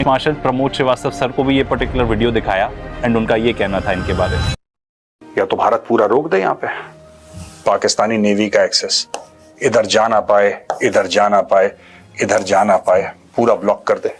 Martial Pramod Srivastava sir को भी ये पर्टिकुलर वीडियो दिखाया एंड उनका ये कहना था इनके बारे में। या तो भारत पूरा रोक दे यहाँ पे पाकिस्तानी नेवी का एक्सेस, इधर जा ना पाए, इधर जा ना पाए, इधर जा ना पाए, पूरा ब्लॉक कर दे।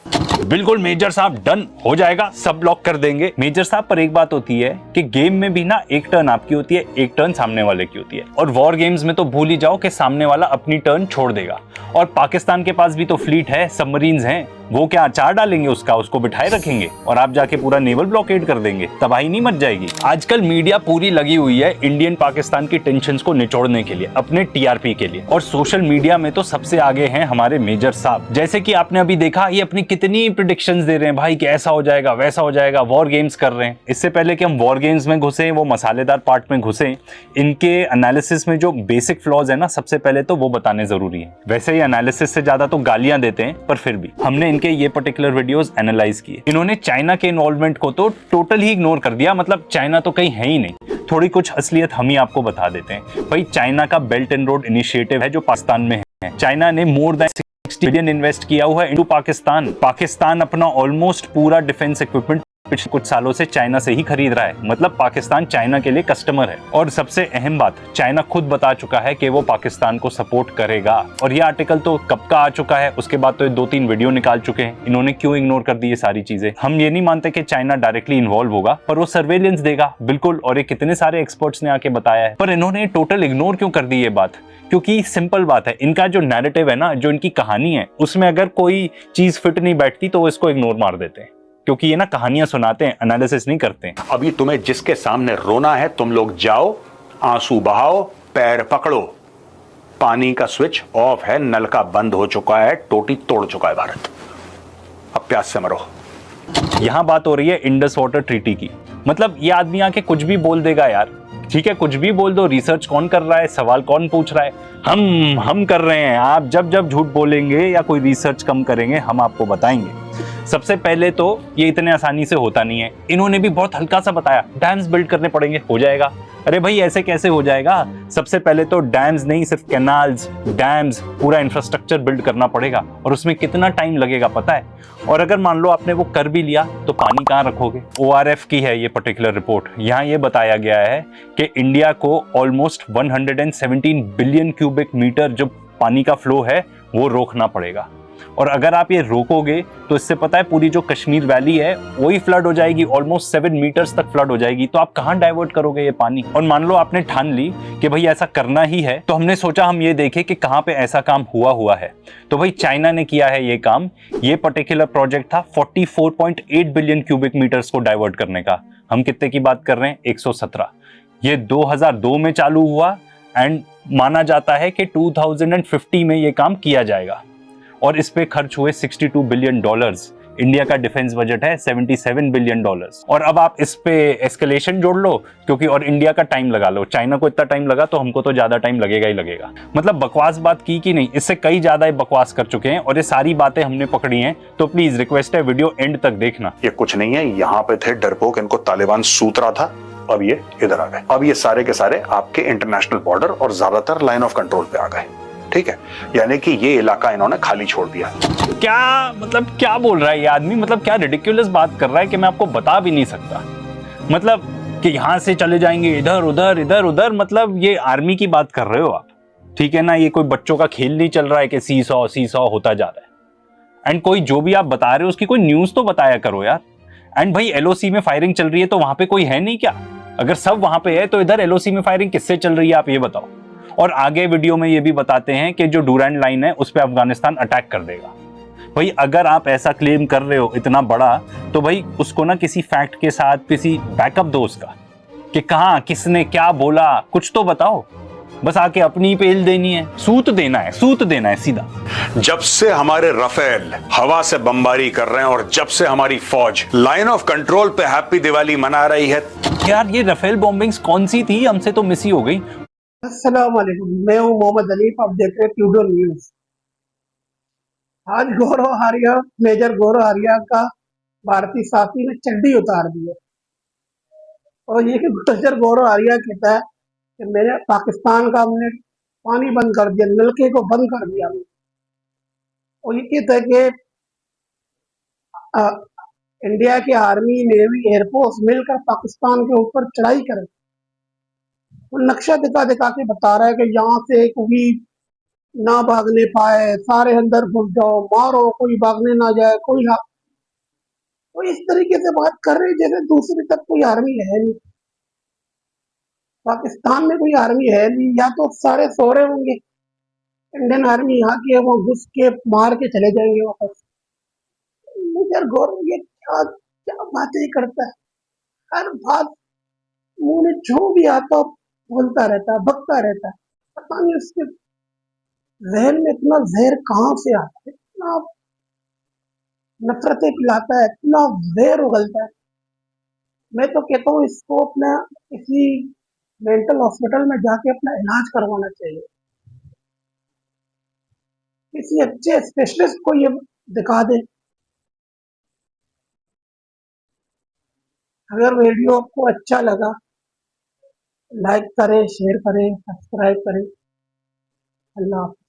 बिल्कुल मेजर साहब, डन हो जाएगा, सब ब्लॉक कर देंगे मेजर साहब। पर एक बात होती है कि गेम में भी ना एक टर्न आपकी होती है, एक टर्न सामने वाले की होती है। और वॉर गेम्स में तो भूल ही जाओ कि सामने वाला अपनी टर्न छोड़ देगा। और पाकिस्तान के पास भी तो फ्लीट है, सबमरीन्स हैं, वो क्या अचार डालेंगे उसको बिठाए रखेंगे और आप जाके पूरा नेवल ब्लॉकेड कर देंगे, तबाही नहीं मच जाएगी। आजकल मीडिया पूरी लगी हुई है इंडियन पाकिस्तान की टेंशंस को निचोड़ने के लिए, अपने टीआरपी के लिए। और सोशल मीडिया में तो सबसे आगे हैं हमारे मेजर साहब। जैसे कि आपने अभी देखा, ये अपनी कितनी प्रेडिक्शंस दे रहे हैं भाई कि ऐसा हो जाएगा, वैसा हो जाएगा, वॉर गेम्स कर रहे हैं। इससे पहले कि हम वॉर गेम्स में घुसे, वो मसालेदार पार्ट में घुसे, इनके एनालिसिस में जो बेसिक फ्लॉज है ना, सबसे पहले तो वो बताने जरूरी है। वैसे ही एनालिसिस से ज्यादा तो गालियां देते हैं, पर फिर भी हमने इनके ये पर्टिकुलर वीडियोस एनालाइज किए। इन्होंने चाइना के इन्वॉल्वमेंट को तो टोटल ही इग्नोर कर दिया, मतलब चाइना तो कहीं है ही नहीं। थोड़ी कुछ असलियत हम ही आपको बता देते हैं। भाई चाइना का बेल्ट एंड रोड इनिशिएटिव है जो पाकिस्तान में है। चाइना ने मोर देन 60 बिलियन इन्वेस्ट किया हुआ है इनटू पाकिस्तान। पाकिस्तान अपना ऑलमोस्ट पूरा डिफेंस इक्विपमेंट पिछले कुछ सालों से चाइना से ही खरीद रहा है। मतलब पाकिस्तान चाइना के लिए कस्टमर है। और सबसे अहम बात, चाइना खुद बता चुका है कि वो पाकिस्तान को सपोर्ट करेगा। और ये आर्टिकल तो कब का आ चुका है, उसके बाद तो 2-3 वीडियो निकाल चुके हैं। इन्होंने क्यों इग्नोर कर दी ये सारी चीजें? हम ये नहीं मानते कि चाइना डायरेक्टली इन्वॉल्व होगा, पर वो सर्वेलेंस देगा बिल्कुल, और ये कितने सारे एक्सपर्ट्स ने आके बताया है। पर इन्होंने टोटल इग्नोर क्यों कर दी ये बात? क्योंकि सिंपल बात है, इनका जो नैरेटिव है ना, जो इनकी कहानी है, उसमें अगर कोई चीज फिट नहीं बैठती तो वो इसको इग्नोर मार देते हैं। क्योंकि ये ना कहानियां सुनाते हैं, एनालिसिस नहीं करते हैं। अभी तुम्हें जिसके सामने रोना है, तुम लोग जाओ, आंसू बहाओ, पैर पकड़ो। पानी का स्विच ऑफ है, नल का बंद हो चुका है, टोटी तोड़ चुका है भारत। अब प्यास से मरो। यहां बात हो रही है इंडस वाटर ट्रीटी की। मतलब ये आदमी आके कुछ भी बोल देगा यार, ठीक है, कुछ भी बोल दो। रिसर्च कौन कर रहा है, सवाल कौन पूछ रहा है? हम कर रहे हैं। आप जब जब झूठ बोलेंगे या कोई रिसर्च कम करेंगे, हम आपको बताएंगे। सबसे पहले तो ये इतने आसानी से होता नहीं है। इन्होंने भी बहुत हल्का सा बताया, डैम्स बिल्ड करने पड़ेंगे, हो जाएगा। अरे भाई ऐसे कैसे हो जाएगा? सबसे पहले तो डैम्स नहीं, सिर्फ कैनाल्स, डैम्स, पूरा इंफ्रास्ट्रक्चर बिल्ड करना पड़ेगा। और उसमें कितना टाइम लगेगा पता है? और अगर मान लो आपने वो कर भी लिया तो पानी कहाँ रखोगे? ORF की है ये पर्टिकुलर रिपोर्ट। यहाँ ये बताया गया है कि इंडिया को ऑलमोस्ट 117 बिलियन क्यूबिक मीटर जो पानी का फ्लो है वो रोकना पड़ेगा। और अगर आप ये रोकोगे तो इससे पता है पूरी जो कश्मीर वैली है वही फ्लड हो जाएगी, ऑलमोस्ट 7 मीटर्स तक फ्लड हो जाएगी। तो आप कहां डाइवर्ट करोगे ये पानी? और मान लो आपने ठान ली कि भाई ऐसा करना ही है, तो हमने सोचा हम ये देखें कि कहां पे ऐसा काम हुआ है। तो भाई चाइना ने किया है ये काम। ये पर्टिकुलर प्रोजेक्ट था 44.8 बिलियन क्यूबिक मीटर्स को डाइवर्ट करने का। हम कितने की बात कर रहे हैं? 117। ये 2002 में चालू हुआ एंड माना जाता है कि 2050 में ये काम किया जाएगा। और इस पे खर्च हुए $62 बिलियन। इंडिया का डिफेंस बजट है $77 बिलियन। और अब आप इस पे एस्केलेशन जोड़ लो, क्योंकि और इंडिया का टाइम लगा लो। चाइना को इतना टाइम लगा तो हमको तो ज्यादा टाइम लगेगा ही लगेगा। मतलब बकवास बात की कि नहीं, इससे कई ज्यादा बकवास कर चुके हैं और ये सारी बातें हमने पकड़ी हैं। तो प्लीज रिक्वेस्ट है, वीडियो एंड तक देखना। ये कुछ नहीं है, यहाँ पे थे डरपोक, इनको तालिबान सूत रहा था, अब ये इधर आ गए। अब ये सारे के सारे आपके इंटरनेशनल बॉर्डर और ज्यादातर लाइन ऑफ कंट्रोल पे आ गए। ठीक है, यानी कि ये इलाका इन्होंने खाली छोड़ दिया। क्या मतलब क्या बोल रहा है ये आदमी? मतलब क्या रिडिकुलस बात कर रहा है कि मैं आपको बता भी नहीं सकता। मतलब कि यहां से चले जाएंगे इधर उधर इधर उधर। मतलब ये आर्मी की बात कर रहे हो आप, ठीक है ना? ये कोई बच्चों का खेल नहीं चल रहा है कि सी सौ होता जा रहा है। एंड कोई जो भी आप बता रहे हो उसकी कोई न्यूज तो बताया करो यार। एंड भाई LOC में फायरिंग चल रही है तो वहां पे कोई है नहीं क्या? अगर सब वहां पे है तो इधर LOC में फायरिंग किससे चल रही है, आप ये बताओ। और आगे वीडियो में ये भी बताते हैं कि जो डूरैंड लाइन है उस पे अफगानिस्तान अटैक कर देगा। भाई अगर आप ऐसा क्लेम कर रहे हो इतना बड़ा, तो भाई उसको ना किसी फैक्ट के साथ, किसी बैकअप दो उसका, कि कहां किसने क्या बोला, कुछ तो बताओ। बस आके अपनी पेल देनी है, सूत देना है सीधा। जब से हमारे रफेल हवा से बमबारी कर रहे हैं और जब से हमारी फौज लाइन ऑफ कंट्रोल पे हैप्पी दिवाली मना रही है। यार ये रफेल बॉम्बिंग्स कौन सी थी? हमसे तो मिस ही हो गई। अस्सलाम वालेकुम, मैं हूं मोहम्मद अलीफ। आप देख रहे हैं ट्यूडो न्यूज। आज गौरव हारिया, मेजर गौरव हारिया का भारतीय साथी ने चड्डी उतार दी है। और ये कि मेजर गौरव हारिया कहता है कि मैंने पाकिस्तान का हमने पानी बंद कर दिया, नलके को बंद कर दिया। और ये कहता है कि अ, इंडिया की आर्मी, नेवी, एयरफोर्स मिलकर पाकिस्तान के ऊपर चढ़ाई करे। वो नक्शा दिखा-दिखा के बता रहा है कि यहाँ से कोई ना भागने पाए, सारे अंदर घुस जाओ, मारो, कोई भागने ना जाए, कोई हा वो इस तरीके से बात कर रहे हैं जैसे दूसरी तक कोई आर्मी है नहीं। पाकिस्तान में कोई आर्मी है नहीं, या तो सारे सो रहे होंगे, इंडियन आर्मी यहाँ की है, वो घुस के मार के चले जाएंगे वापस। मेजर गौरव ये क्या क्या बातें करता है, हर बात मुंह में जो भी आता बोलता रहता है, बकता रहता है। पता नहीं उसके जहन में इतना जहर कहाँ से आता है, इतना नफरतें खिलाता है, इतना जहर उगलता है। मैं तो कहता हूँ इसको अपना किसी मेंटल हॉस्पिटल में जाके अपना इलाज करवाना चाहिए, किसी अच्छे स्पेशलिस्ट को ये दिखा दे। अगर वीडियो आपको अच्छा लगा, लाइक करें, शेयर करें, सब्सक्राइब करें। अल्लाह हाफ़िज़।